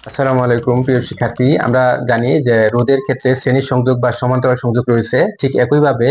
আসসালামু আলাইকুম প্রিয় শিক্ষার্থী। আমরা জানি যে রোধের ক্ষেত্রে শ্রেণী সংযোগ বা সমান্তরাল সংযোগ রয়েছে, ঠিক একইভাবে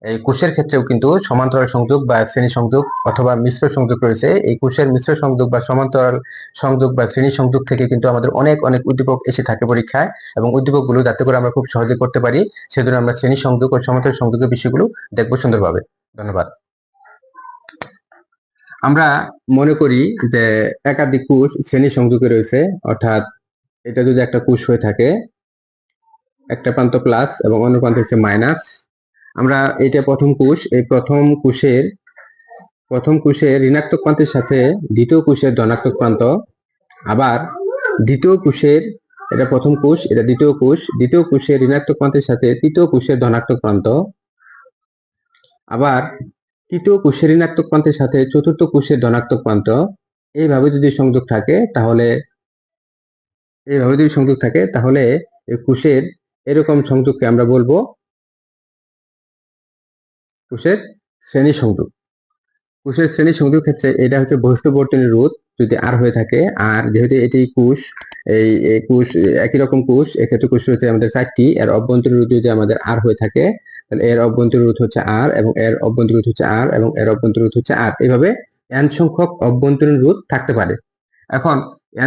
এই কোষের ক্ষেত্রেও কিন্তু সমান্তরাল সংযোগ বা শ্রেণী সংযোগ অথবা মিশ্র সংযোগ রয়েছে। এই কোষের মিশ্র সংযোগ বা সমান্তরাল সংযোগ বা শ্রেণী সংযোগ থেকে কিন্তু আমাদের অনেক অনেক উদ্দীপক এসে থাকে পরীক্ষায়, এবং উদ্দীপকগুলো যাতে করে আমরা খুব সহজে করতে পারি সেজন্য আমরা শ্রেণী সংযোগ ও সমান্তরাল সংযোগের বিষয়গুলো দেখবো সুন্দরভাবে। ধন্যবাদ। আমরা মনে করি যে একাধিক কোষ শ্রেণী সংযোগে রয়েছে, অর্থাৎ এটা যদি একটা কোষ হয়ে থাকে, একটা প্রান্ত প্লাস এবং অন্য প্রান্ত হচ্ছে মাইনাস। আমরা এটা প্রথম কোষ, এই প্রথম কোষের ঋণাত্মক প্রান্তের সাথে দ্বিতীয় কোষের ধনাত্মক প্রান্ত, আবার দ্বিতীয় কোষের, এটা প্রথম কোষ, এটা দ্বিতীয় কোষের ঋণাত্মক প্রান্তের সাথে তৃতীয় কোষের ধনাত্মক প্রান্ত, আবার তৃতীয় কোষের ঋণাত্মক প্রান্তের সাথে চতুর্থ কোষের ধনাত্মক প্রান্ত। এইভাবে যদি সংযোগ থাকে তাহলে এই কোষের এরকম সংযোগকে আমরা বলবো কোষের শ্রেণী সংযোগ। কোষের শ্রেণী সংযোগ ক্ষেত্রে এটা হচ্ছে বহিস্থ বর্তনীর রোধ যদি আর হয়ে থাকে। আর যেহেতু এটি কোষ, এই কোষ একই রকম কোষ, এক্ষেত্রে কোষ হচ্ছে আমাদের 4টি, এর অভ্যন্তরীণ রোধ যদি আমাদের আর হয়ে থাকে তাহলে এর অভ্যন্তরীণ রোধ হচ্ছে আর, এবং এর অভ্যন্তরীণ রোধ হচ্ছে আর, এবং এর অভ্যন্তরীণ রোধ হচ্ছে আর। এইভাবে n সংখ্যক অভ্যন্তরীণ রোধ থাকতে পারে। এখন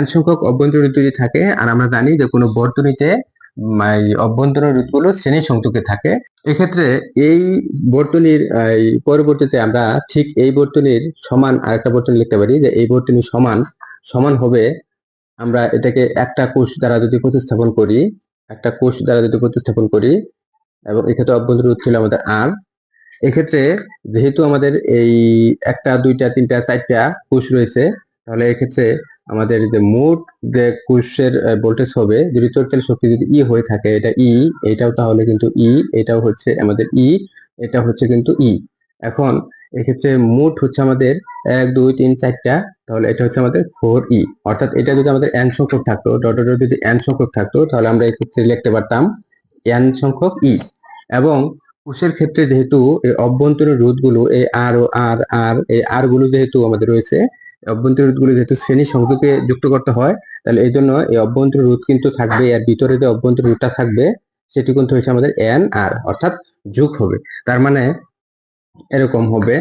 n সংখ্যক অভ্যন্তরীণ রোধ যদি থাকে, আর আমরা জানি যে কোনো বর্তনীতে অভ্যন্তরীণ রোধগুলো শ্রেণী সংযোগে থাকে, এক্ষেত্রে এই বর্তনীর পরবর্তীতে আমরা ঠিক এই বর্তনীর সমান আরেকটা বর্তনী লিখতে পারি, যে এই বর্তনী সমান সমান হবে, আমরা এটাকে একটা কোষ দ্বারা যদি প্রতিস্থাপন করি, এবং এক্ষেত্রে অভ্যন্তরীণ রোধ ছিল আমাদের আর। এক্ষেত্রে যেহেতু আমাদের এই একটা, দুইটা, তিনটা, চারটা কোষ রয়েছে, তাহলে এক্ষেত্রে আমাদের যে মোট যে কোষের ভোল্টেজ হবে, যদি তড়িৎ শক্তি যদি ই হয়ে থাকে, এটা ই, এটাও তাহলে কিন্তু ই, এটাও হচ্ছে আমাদের ই, এটা হচ্ছে কিন্তু ই। এখন এক্ষেত্রে মোট হচ্ছে আমাদের 1 2 3 4টা, তাহলে এটা হচ্ছে আমাদের 4ই। অর্থাৎ এটা যদি আমাদের n সংখ্যক থাকতো, ডট ডট যদি n সংখ্যক থাকতো, তাহলে আমরা এক্ষেত্রে লিখতে পারতাম n সংখ্যক ই। এবং কোষের ক্ষেত্রে যেহেতু এই অভ্যন্তরীণ রোধগুলো এই আর ও আর আর, এই আর গুলো যেহেতু আমাদের রয়েছে, অভ্যন্তরীণ রোধগুলো যেহেতু শ্রেণী সংযোগে যুক্ত করতে হয়, তাহলে এই জন্য এই অভ্যন্তরীণ রোধ কিন্তু থাকবে, এর ভিতরে যে অভ্যন্তরীণ রোধটা থাকবে সেটি কিন্তু হচ্ছে আমাদের এন আর, অর্থাৎ যোগ হবে। তার মানে এরকম হবে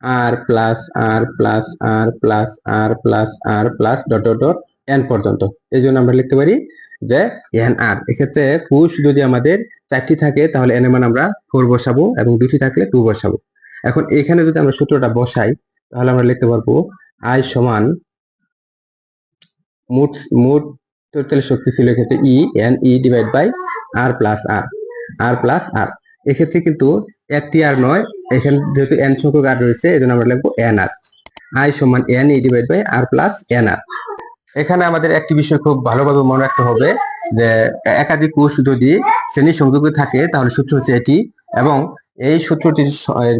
R plus R plus R plus R plus R plus dot dot dot N পর্যন্ত। এই জন্য আমরা লিখতে পারি যে এন আর। এক্ষেত্রে কোষ যদি আমাদের 4টি থাকে তাহলে এন এর মান আমরা 4 বসাবো, এবং 2টি থাকলে 2 বসাবো। এখন এখানে যদি আমরা সূত্রটা বসাই তাহলে আমরা লিখতে পারবো আই সমান মোট মোট টোটাল শক্তি ছিল এক্ষেত্রে E, N E divide by R plus R, R plus R. এক্ষেত্রে কিন্তু একটি আর নয়, এখানে যেহেতু এন সংখ্যক আর রয়েছে এই জন্য আমরা লিখবো এন আর। আই সমান N E divide by R plus N R. এখানে আমাদের একটি বিষয় খুব ভালোভাবে মনে রাখতে হবে, যে একাধিক কোষ যদি শ্রেণী সংযোগে থাকে তাহলে সূত্র হচ্ছে এটি, এবং এই সূত্রটির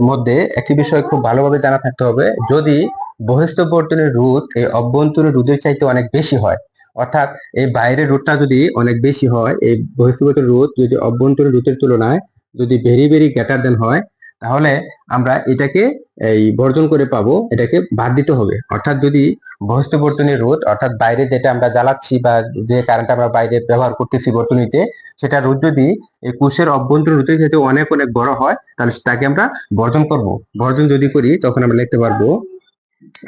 মধ্যে একটি বিষয় খুব ভালোভাবে জানা থাকতে হবে, যদি বহিস্থ বর্তনীর রোধ এই অভ্যন্তরীণ রোধের চাইতে অনেক বেশি হয়, অর্থাৎ এই বাইরের রোধটা যদি অনেক বেশি হয়, এই বহিস্থ বর্তনীর রোধ যদি অভ্যন্তরীণ রোধের তুলনায় যদি ভেরি ভেরি গ্রেটার দেন হয়, তাহলে আমরা এটাকে এই বর্জন করে পাবো, এটাকে বাদ দিতে হবে। অর্থাৎ যদি বহিস্থ বর্তনীর রোধ, অর্থাৎ বাইরে যেটা আমরা জ্বালাচ্ছি বা যে কারেন্ট আমরা বাইরে ব্যবহার করতেছি বর্তনীতে, সেটা রোধ যদি এই কোষের অভ্যন্তরীণ রোধের ক্ষেত্রে অনেক অনেক বড় হয়, তাহলে তাকে আমরা বর্জন করব। বর্জন যদি করি তখন আমরা লিখতে পারবো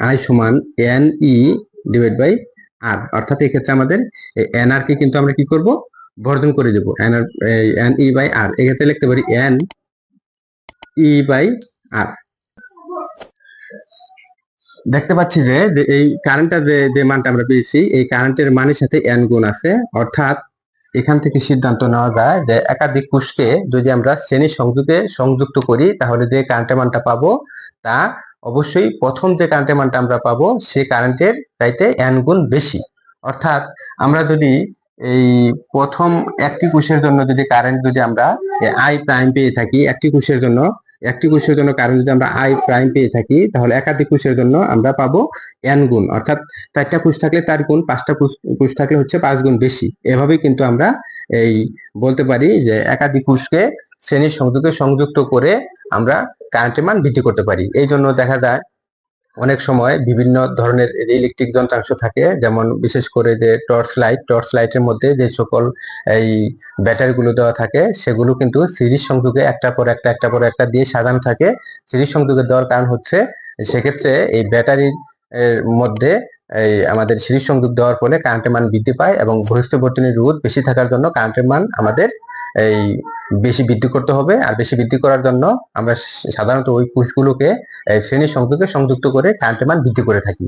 আই সমান এন ই ডিভাইড বাই আর। অর্থাৎ এই ক্ষেত্রে আমাদের এন আর কে কিন্তু আমরা কি করব, বর্জন করে দেবো। এন ই বাই আর, এক্ষেত্রে লিখতে পারি এন ই বাই আর। দেখতে পাচ্ছি যে এই কারেন্টটা যে মানটা আমরা পেয়েছি, এই কারেন্টের মানের সাথে এন গুণ আছে। অর্থাৎ এখান থেকে সিদ্ধান্ত নেওয়া যায় যে একাধিক কোষকে যদি আমরা শ্রেণী সংযোগে সংযুক্ত করি তাহলে যে কারেন্টের মানটা পাবো তা অবশ্যই প্রথম যে কারেন্টের মানটা আমরা পাবো সে কারেন্টের চাইতে এন গুণ বেশি। অর্থাৎ আমরা যদি এই প্রথম একটি কোষের জন্য যদি কারেন্ট যদি আমরা আই প্রাইম পেয়ে থাকি, একটি কোষের জন্য কারেন্ট যদি আমরা আই প্রাইম পেয়ে থাকি, তাহলে একাধিক কোষের জন্য আমরা পাবো এন গুণ। অর্থাৎ 4টা কোষ থাকলে 4 গুণ, 5টা কোষ থাকলে হচ্ছে 5 গুণ বেশি। এভাবেই কিন্তু আমরা এই বলতে পারি যে একাধিক কোষকে শ্রেণীর সংযোগে সংযুক্ত করে আমরা কারেন্টের মান বৃদ্ধি করতে পারি। এই জন্য দেখা যায় অনেক সময় বিভিন্ন ধরনের ইলেকট্রিক যন্ত্রাংশ থাকে, যেমন বিশেষ করে যে টর্চ লাইটের মধ্যে যে সকল এই ব্যাটারিগুলো দেওয়া থাকে সেগুলো কিন্তু সিরিজ সংযোগে একটা পর একটা দিয়ে সাজানো থাকে। সিরিজ সংযোগে দেওয়ার কারণ হচ্ছে সেক্ষেত্রে এই ব্যাটারির মধ্যে এই আমাদের সিরিজ সংযোগ দেওয়ার ফলে কারেন্টের মান বৃদ্ধি পায় এবং বহিস্থ বর্তনীর রোধ বেশি থাকার জন্য কারেন্টের মান আমাদের এই বেশি বৃদ্ধি করতে হবে। আর বেশি বৃদ্ধি করার জন্য আমরা সাধারণত ওই পুশগুলোকে শ্রেণী সংযোগে সংযুক্ত করে কারেন্টের মান বৃদ্ধি করে থাকি।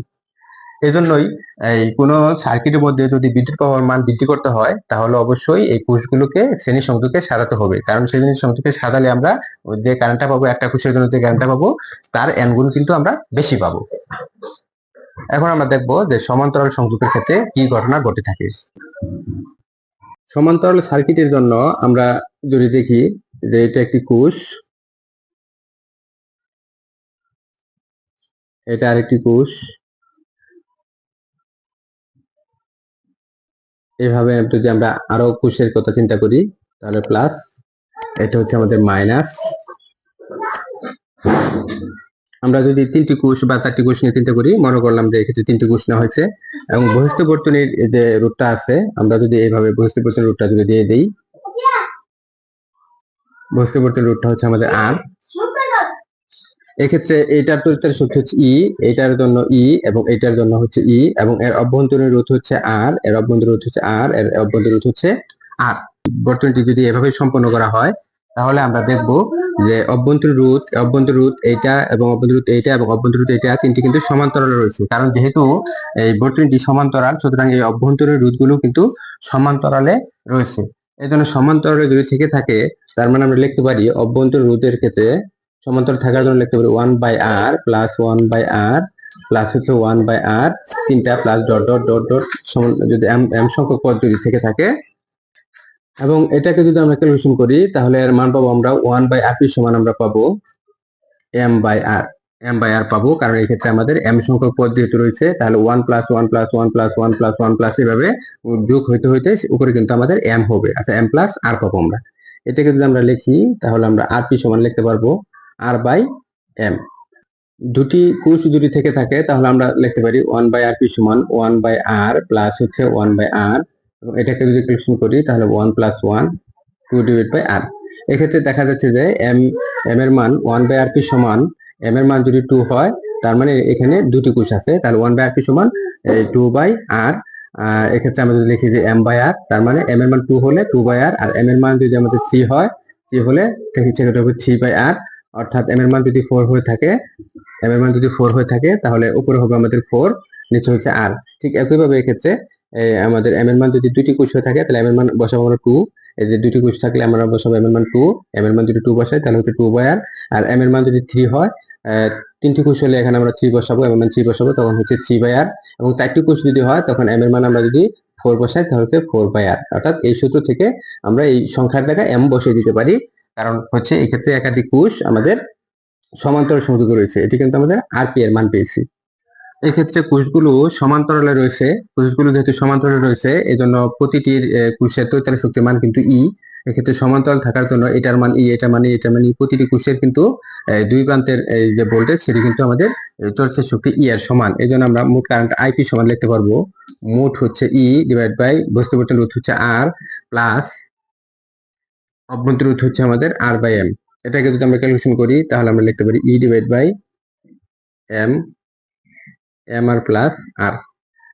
এজন্যই এই কোনো সার্কিটের মধ্যে যদি বিদ্যুৎ প্রবাহের মান বৃদ্ধি করতে হয় তাহলে অবশ্যই এই পুশগুলোকে শ্রেণী সংযোগে সাজাতে হবে, কারণ শ্রেণী সংযোগে সাজালে আমরা যে কারেন্টটা পাবো, একটা পুশের জন্য যে কারেন্টটা পাবো তার এন গুণ কিন্তু আমরা বেশি পাবো। এখন আমরা দেখবো যে সমান্তরাল সংযোগের ক্ষেত্রে কি ঘটনা ঘটে থাকে। সমান্তরাল সার্কিটের জন্য আমরা যদি দেখি যে এটা একটি কোষ, এটা আরেকটি কোষ, এইভাবে যদি আমরা আরো কোষের কথা চিন্তা করি তাহলে প্লাস, এটা হচ্ছে আমাদের মাইনাস। আমরা যদি 3টি কোষ বা 4টি কোষ নিয়ে চিন্তা করি, মনে করলাম যে এক্ষেত্রে 3টি কোষ নেওয়া হয়েছে এবং বহিস্থ বর্তনীর যে রুটটা আছে, আমরা যদি এইভাবে বহিস্থ বর্তনীর রুটটা যদি দিয়ে দিই, বহিস্থ বর্তনীর রুটটা হচ্ছে আমাদের আর। এক্ষেত্রে এটার তড়িৎ শক্তি হচ্ছে ই, এটার জন্য ই এবং এটার জন্য হচ্ছে ই, এবং এর অভ্যন্তরীণ রোধ হচ্ছে আর, এর অভ্যন্তরীণ রোধ হচ্ছে আর, এর অভ্যন্তরীণ রোধ হচ্ছে আর। বর্তনীটি যদি এভাবে সম্পন্ন করা হয় তাহলে আমরা দেখব যে অভ্যন্তরীণ রোধ এইটা এবং অভ্যন্তরীণ রোধ এইটা এবং অভ্যন্তরীণ রোধ এইটা তিনটি কিন্তু সমান্তরালে রয়েছে। কারণ যেহেতু এই বর্তনীটি সমান্তরাল, সুতরাং এই অভ্যন্তরীণ রোধগুলো কিন্তু সমান্তরালে রয়েছে। এই জন্য সমান্তরালে যদি থেকে থাকে তার মানে আমরা লিখতে পারি অভ্যন্তরীণ রোধের ক্ষেত্রে সমান্তরাল থাকার জন্য লিখতে পারি 1/r প্লাস 1/r প্লাস হচ্ছে 1/r, তিনটা plus dot dot dot dot যদি এম সংখ্যক পদ যদি থেকে থাকে, এবং এটাকে যদি আমরা ক্যালকুলেশন করি তাহলে এর মান পাবো আমরা 1/rp সমান আমরা পাবো m/r পাবো, কারণ এই ক্ষেত্রে আমাদের m সংখ্যক পদ যেহেতু রয়েছে তাহলে 1 plus 1 plus 1 plus 1 plus 1 plus এভাবে যোগ হইতে হইতে উপরে কিন্তু আমাদের m হবে। আচ্ছা, m প্লাস r পাবো আমরা। এটাকে যদি আমরা লিখি তাহলে আমরা rp সমান লিখতে পারবো r/m। দুটি কোষ যদি থেকে থাকে তাহলে আমরা লিখতে পারি 1/rp সমান 1/r প্লাস হচ্ছে 1/r, এবং এটাকে যদি ক্যালকুলেশন করি তাহলে 1 প্লাস 1 2 ডিভাইড বাই r। এক্ষেত্রে দেখা যাচ্ছে যে m এর মান 1/rp সমান, m এর মান যদি 2 হয় তার মানে এখানে দুটি কোষ আছে, তাহলে 1/rp সমান 2/r। এক্ষেত্রে আমরা যদি লিখি যে m/r, তার মানে m এর মান 2 হলে 2/r, আর m এর মান যদি আমাদের 3 হয়, 3 হলে সেক্ষেত্রে হবে 3/r, অর্থাৎ m এর মান যদি 4 হয়ে থাকে, m এর মান যদি 4 হয়ে থাকে তাহলে উপরে হবে আমাদের 4, নিচে হচ্ছে r। ঠিক একইভাবে এক্ষেত্রে আমাদের m এর মান যদি দুটি কোষ হয়ে থাকে তাহলে m এর মান বসাবো আমরা 2, এই যে দুটি কোষ থাকলে আমরা বসাবো m এর মান 2, m এর মান যদি 2 বসাই তাহলে হচ্ছে 2/r, আর m এর মান যদি 3 হয়, তিনটি কোষ হলে এখানে আমরা 3 বসাবো, m এর মান 3 বসাবো, তখন হচ্ছে 3/r, এবং 4টি কোষ যদি হয় তখন m এর মান আমরা যদি 4 বসাই তাহলে হচ্ছে 4/r। অর্থাৎ এই সূত্র থেকে আমরা এই সংখ্যার জায়গায় m বসিয়ে দিতে পারি, কারণ হচ্ছে এই ক্ষেত্রে একাধিক কোষ আমাদের সমান্তরাল সংযোগ রয়েছে। এটি কিন্তু আমাদের আরপি এর মান পেয়েছি। এক্ষেত্রে কোষগুলো সমান্তরালে রয়েছে, কোষগুলো যেহেতু সমান্তরালে রয়েছে এজন্য প্রতিটির কোষের তড়িৎ শক্তির মান কিন্তু ই। এক্ষেত্রে সমান্তরাল থাকার জন্য এটার মান ই, এটার মান ই, এটার মান ই, প্রতিটি কোষের কিন্তু দুই প্রান্তের এই যে ভোল্টেজ সেটি কিন্তু আমাদের তড়িৎ শক্তি ই এর সমান। এই জন্য আমরা মোট কারেন্ট আইপি সমান লিখতে পারবো মোট হচ্ছে ই ডিভাইড বাই বস্তু বর্তনী রোধ হচ্ছে আর প্লাস অভ্যন্তরীণ রোধ হচ্ছে আমাদের r/m। এটাকে যদি আমরা ক্যালকুলেশন করি তাহলে আমরা লিখতে পারি E divide by m, mr plus r,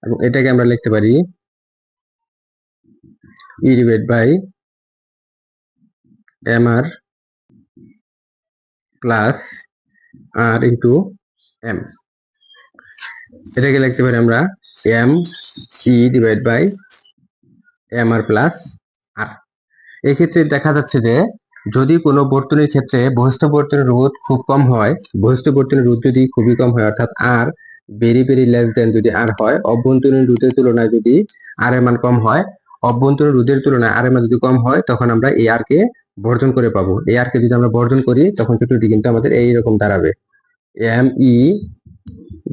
এবং এটাকে আমরা লিখতে পারি E divide by mr plus r into m। এটাকে লিখতে পারি আমরা m E divide by mr plus r। এই ক্ষেত্রে দেখা যাচ্ছে যে যদি কোনো বর্তনীর ক্ষেত্রে বহিস্থ বর্তনীর রোধ খুব কম হয়, বহিস্থ বর্তনীর রোধ যদি খুবই কম হয় অর্থাৎ are very very less than যদি আর হয়, অভ্যন্তরীণ রোধের তুলনায় যদি আর এর মান কম হয়, অভ্যন্তরীণ রোধের তুলনায় আর এর মান যদি কম হয় তখন আমরা এই আর কে বর্জন করে পাবো। এই আর কে যদি আমরা বর্জন করি তখন সূত্রটি কিন্তু আমাদের এইরকম দাঁড়াবে এম ই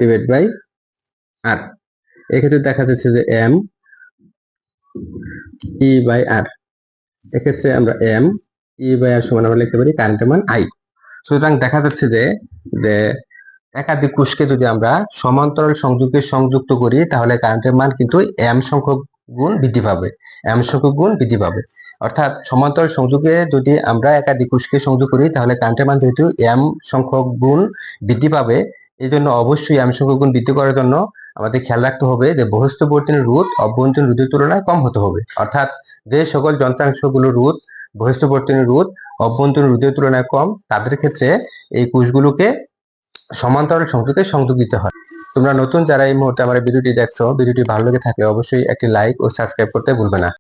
ডিভাইড বাই আর। এক্ষেত্রে দেখা যাচ্ছে যে এম ই বাই আর, এক্ষেত্রে আমরা এম ই বাই আর সমান আমরা লিখতে পারি কারেন্টের মান আই। সুতরাং দেখা যাচ্ছে যে একাধিক কোষকে যদি আমরা সমান্তরাল সংযোগে সংযুক্ত করি তাহলে কারেন্টের মান কিন্তু m সংখ্যক গুণ বৃদ্ধি পাবে, m সংখ্যক গুণ বৃদ্ধি পাবে। অর্থাৎ সমান্তরাল সংযোগে যদি আমরা একাধিক কোষকে সংযোগ করি তাহলে কারেন্টের মান যেহেতু m সংখ্যক গুণ বৃদ্ধি পাবে, এই জন্য অবশ্যই m সংখ্যক গুণ বৃদ্ধি করার জন্য আমাদের খেয়াল রাখতে হবে যে বহিস্থ বর্তনীর রোধ অভ্যন্তরীণ রোধের তুলনায় কম হতে হবে। অর্থাৎ যে সকল যন্ত্রাংশগুলোর রোধ বহিস্থ বর্তনীর রোধ অভ্যন্তরীণ রোধের তুলনায় কম, তাদের ক্ষেত্রে এই কোষগুলোকে সমান্তরাল সংযোগে সংযোগ দিতে হয়। তোমরা নতুন যারা এই মুহূর্তে আমার ভিডিওটি দেখছো, ভিডিওটি ভালো লেগে থাকলে অবশ্যই একটি লাইক ও সাবস্ক্রাইব করতে ভুলবে না।